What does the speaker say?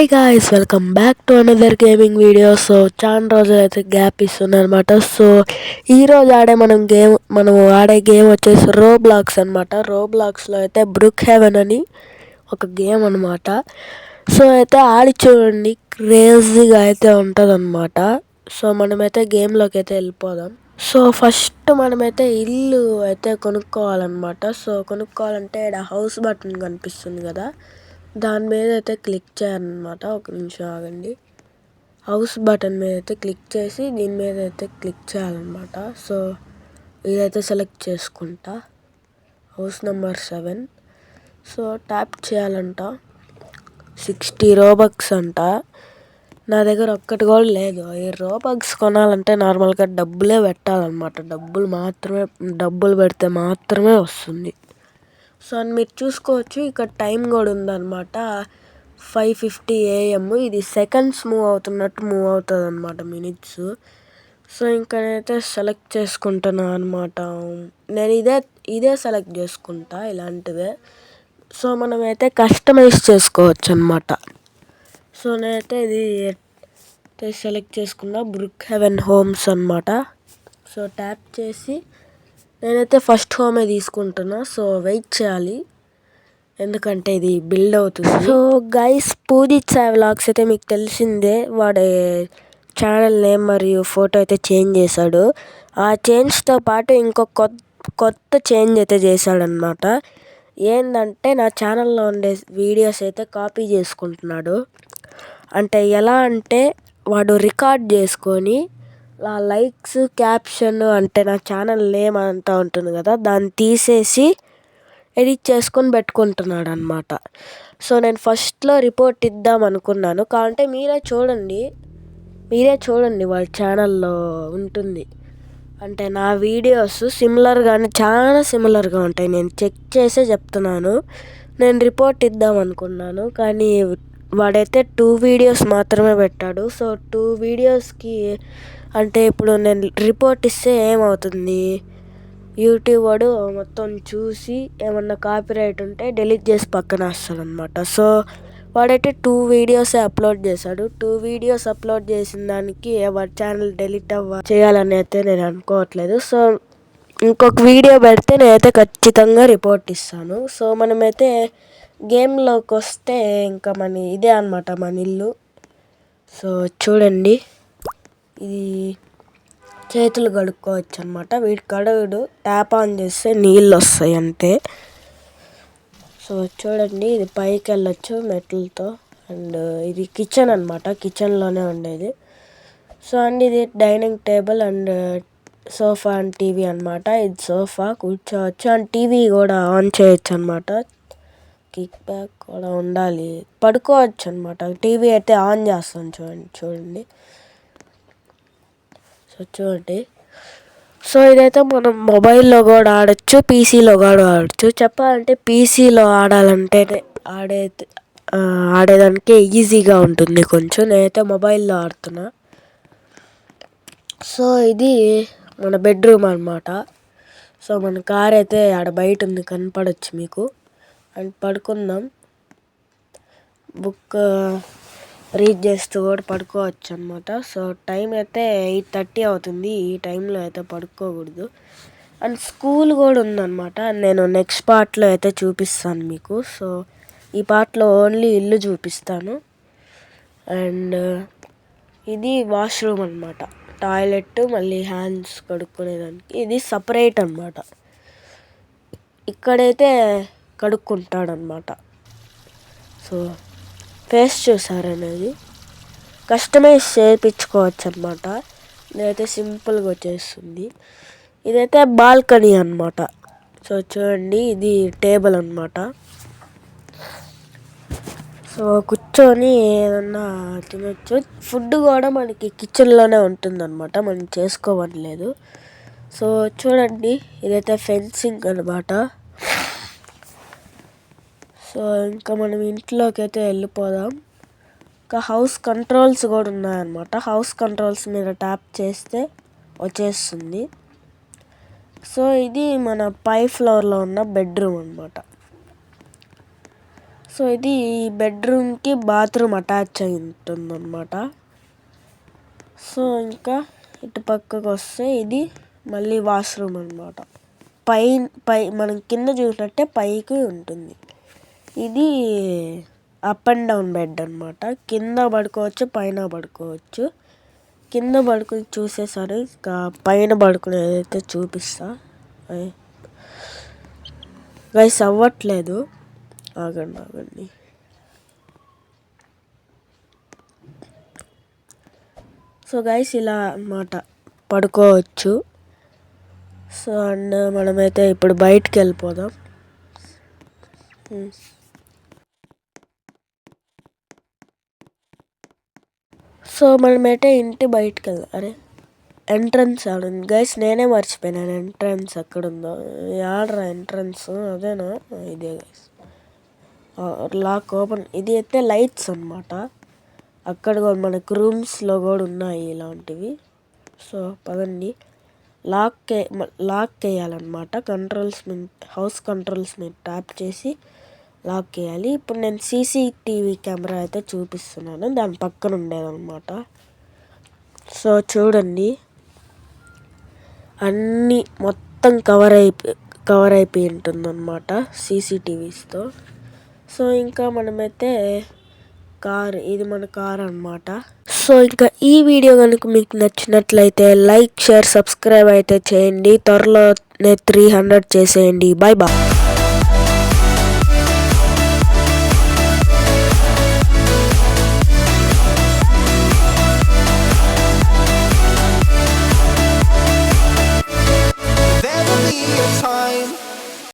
Hi guys, welcome back to another gaming video. So చాలా రోజులు అయితే గ్యాప్ ఇస్తున్నాను అనమాట. సో ఈరోజు మనం ఆడే గేమ్ వచ్చేసి రోబ్లాక్స్ అనమాట. రోబ్లాక్స్లో అయితే బ్రూక్ హెవెన్ అని ఒక గేమ్ అనమాట. సో అయితే ఆడి చూడండి, క్రేజీగా అయితే ఉంటుంది అనమాట. సో మనమైతే గేమ్లోకి అయితే వెళ్ళిపోదాం. సో ఫస్ట్ మనమైతే ఇల్లు అయితే కొనుక్కోవాలన్నమాట. సో కొనుక్కోవాలంటే ఇక్కడ హౌస్ బటన్ కనిపిస్తుంది కదా, దాని మీద అయితే క్లిక్ చేయాలన్నమాట. ఒక నిమిషం ఆగండి. హౌస్ బటన్ మీద అయితే క్లిక్ చేసి దీని మీద అయితే క్లిక్ చేయాలన్నమాట. సో ఇదైతే సెలెక్ట్ చేసుకుంటా, హౌస్ నెంబర్ 7. సో ట్యాప్ చేయాలంట. 60 రోబక్స్ అంట. నా దగ్గర ఒక్కటి కూడా లేదు. ఈ రోబక్స్ కొనాలంటే నార్మల్గా డబ్బులే పెట్టాలన్నమాట. డబ్బులు పెడితే మాత్రమే వస్తుంది. సో అని మీరు చూసుకోవచ్చు, ఇక్కడ టైం కూడా ఉందన్నమాట. 5:50 AM. ఇది సెకండ్స్ మూవ్ అవుతుంది అనమాట, మినిట్స్. సో ఇంకా నేనైతే సెలెక్ట్ చేసుకుంటున్నాను అనమాట. నేను ఇదే సెలెక్ట్ చేసుకుంటా, ఇలాంటివే. సో మనమైతే కస్టమైజ్ చేసుకోవచ్చు అనమాట. సో నేనైతే ఇది సెలెక్ట్ చేసుకున్నా, బ్రూక్ హెవెన్ హోమ్స్ అనమాట. సో ట్యాప్ చేసి నేనైతే ఫస్ట్ హోమే తీసుకుంటున్నా. సో వెయిట్ చేయాలి, ఎందుకంటే ఇది బిల్డ్ అవుతుంది. So guys, Poojith Sai vlogs అయితే మీకు తెలిసిందే, వాడి ఛానల్ నేమ్ మరియు ఫోటో అయితే చేంజ్ చేశాడు. ఆ చేంజ్తో పాటు ఇంకొక కొత్త చేంజ్ అయితే చేశాడనమాట. ఏంటంటే నా ఛానల్లో ఉండే వీడియోస్ అయితే కాపీ చేసుకుంటున్నాడు. అంటే ఎలా అంటే, వాడు రికార్డ్ చేసుకొని ఆ లైక్స్, క్యాప్షన్, అంటే నా ఛానల్ నేమ్ అంతా ఉంటుంది కదా, దాన్ని తీసేసి ఎడిట్ చేసుకొని పెట్టుకుంటున్నాడు అనమాట. సో నేను ఫస్ట్లో రిపోర్ట్ ఇద్దాం అనుకున్నాను, కావంటే మీరే చూడండి వాళ్ళ ఛానల్లో ఉంటుంది. అంటే నా వీడియోస్ చాలా సిమిలర్గా ఉంటాయి. నేను చెక్ చేసే చెప్తున్నాను. నేను రిపోర్ట్ ఇద్దాం అనుకున్నాను, కానీ వాడైతే 2 వీడియోస్ మాత్రమే పెట్టాడు. సో 2 వీడియోస్కి అంటే ఇప్పుడు నేను రిపోర్ట్ ఇస్తే ఏమవుతుంది, యూట్యూబ్ వాడు మొత్తం చూసి ఏమన్నా కాపీరైట్ ఉంటే డిలీట్ చేసి పక్కన వేస్తాడనమాట. సో వాడైతే 2 వీడియోసే అప్లోడ్ చేశాడు. 2 వీడియోస్ అప్లోడ్ చేసిన దానికి వాడి ఛానల్ డిలీట్ చేయాలని అయితే నేను అనుకోవట్లేదు. సో ఇంకొక వీడియో పెడితే నేనైతే ఖచ్చితంగా రిపోర్ట్ ఇస్తాను. సో మనమైతే గేమ్లోకి వస్తే ఇంకా ఇదే అనమాట మన ఇల్లు. సో చూడండి, ఇది చేతులు కడుక్కోవచ్చు అనమాట. వీడి కడుగుడు ట్యాప్ ఆన్ చేస్తే నీళ్ళు వస్తాయి అంతే. సో చూడండి, ఇది పైకి వెళ్ళొచ్చు మెట్లతో. అండ్ ఇది కిచెన్ అనమాట, కిచెన్లోనే ఉండేది. సో అండ్ ఇది dining table and sofa and TV అనమాట. ఇది సోఫా, కూర్చోవచ్చు. అండ్ టీవీ కూడా ఆన్ చేయొచ్చు అనమాట. కిక్ బ్యాక్ కూడా ఉండాలి, పడుకోవచ్చు అనమాట. టీవీ అయితే ఆన్ చేస్తాను, చూడండి. సో చూడండి, సో ఇదైతే మనం మొబైల్లో కూడా ఆడచ్చు, పీసీలో కూడా ఆడచ్చు. చెప్పాలంటే పీసీలో ఆడేదానికి ఈజీగా ఉంటుంది కొంచెం. నేనైతే మొబైల్లో ఆడుతున్నా. సో ఇది మన బెడ్రూమ్ అనమాట. సో మన కార్ అయితే ఆడ బయట ఉంది, కనపడచ్చు మీకు. అండ్ పడుకుందాం, బుక్ రీడ్ చేస్తూ కూడా పడుకోవచ్చు అనమాట. సో టైం అయితే 8:30 అవుతుంది. ఈ టైంలో అయితే పడుకోకూడదు. అండ్ స్కూల్ కూడా ఉందన్నమాట. నేను నెక్స్ట్ పార్ట్లో అయితే చూపిస్తాను మీకు. సో ఈ పార్ట్లో ఓన్లీ ఇల్లు చూపిస్తాను. అండ్ ఇది వాష్రూమ్ అనమాట, టాయిలెట్, మళ్ళీ హ్యాండ్స్ కడుక్కునేదానికి. ఇది సపరేట్ అనమాట, ఇక్కడైతే కడుక్కుంటాడనమాట. సో ఫేస్ చూసారనేది కస్టమైజ్ చేయించుకోవచ్చు అనమాట. ఇదైతే సింపుల్గా వచ్చేస్తుంది. ఇదైతే బాల్కనీ అనమాట. సో చూడండి, ఇది టేబుల్ అనమాట. సో కూర్చొని ఏదన్నా తినొచ్చు. ఫుడ్ కూడా మనకి కిచెన్లోనే ఉంటుందన్నమాట, మనం చేసుకోవట్లేదు. సో చూడండి, ఇదైతే ఫెన్సింగ్ అనమాట. సో ఇంకా మనం ఇంట్లోకి అయితే వెళ్ళిపోదాం. ఇంకా హౌస్ కంట్రోల్స్ కూడా ఉన్నాయన్నమాట. హౌస్ కంట్రోల్స్ మీద ట్యాప్ చేస్తే వచ్చేస్తుంది. సో ఇది మన పై ఫ్లోర్లో ఉన్న బెడ్రూమ్ అనమాట. సో ఇది బెడ్రూమ్కి బాత్రూమ్ అటాచ్ అయి ఉంటుందన్నమాట. సో ఇంకా ఇటు పక్కకు వస్తే ఇది మళ్ళీ వాష్రూమ్ అనమాట. మనం కింద చూసినట్టే పైకి ఉంటుంది. ఇది అప్ అండ్ డౌన్ బెడ్ అనమాట. కింద పడుకోవచ్చు, పైన పడుకోవచ్చు. కింద పడుకుని చూసేసరి ఇంకా పైన పడుకునేదైతే చూపిస్తా. గైస్ అవ్వట్లేదు, ఆగండి. సో గైస్ ఇలా అన్నమాట పడుకోవచ్చు. సో అండ్ మనమైతే ఇప్పుడు బయటికి వెళ్ళిపోదాం. సో మనమైతే ఇంటి బయటికి వెళ్దాం. ఎంట్రన్స్ ఆడుంది గైస్, నేనే మర్చిపోయినాను ఎంట్రన్స్ ఎక్కడుందో. ఆడరా ఎంట్రన్స్, అదేనా? ఇదే గైస్, లాక్ ఓపెన్. ఇది అయితే లైట్స్ అనమాట. అక్కడ కూడా మనకు రూమ్స్లో కూడా ఉన్నాయి ఇలాంటివి. సో పదండి, లాక్ వేయాలన్నమాట. హౌస్ కంట్రోల్స్ మీద ట్యాప్ చేసి లాక్ వేయాలి. ఇప్పుడు నేను సీసీటీవీ కెమెరా అయితే చూపిస్తున్నాను, దాని పక్కన ఉండేదన్నమాట. సో చూడండి, అన్నీ మొత్తం కవర్ అయిపోయి ఉంటుందన్నమాట సీసీటీవీస్తో. సో ఇంకా మనమైతే ఇది మన కార్ అనమాట. సో ఇంకా ఈ వీడియో కనుక మీకు నచ్చినట్లయితే లైక్, షేర్, సబ్స్క్రైబ్ అయితే చేయండి. త్వరలోనే 300 చేసేయండి. బాయ్.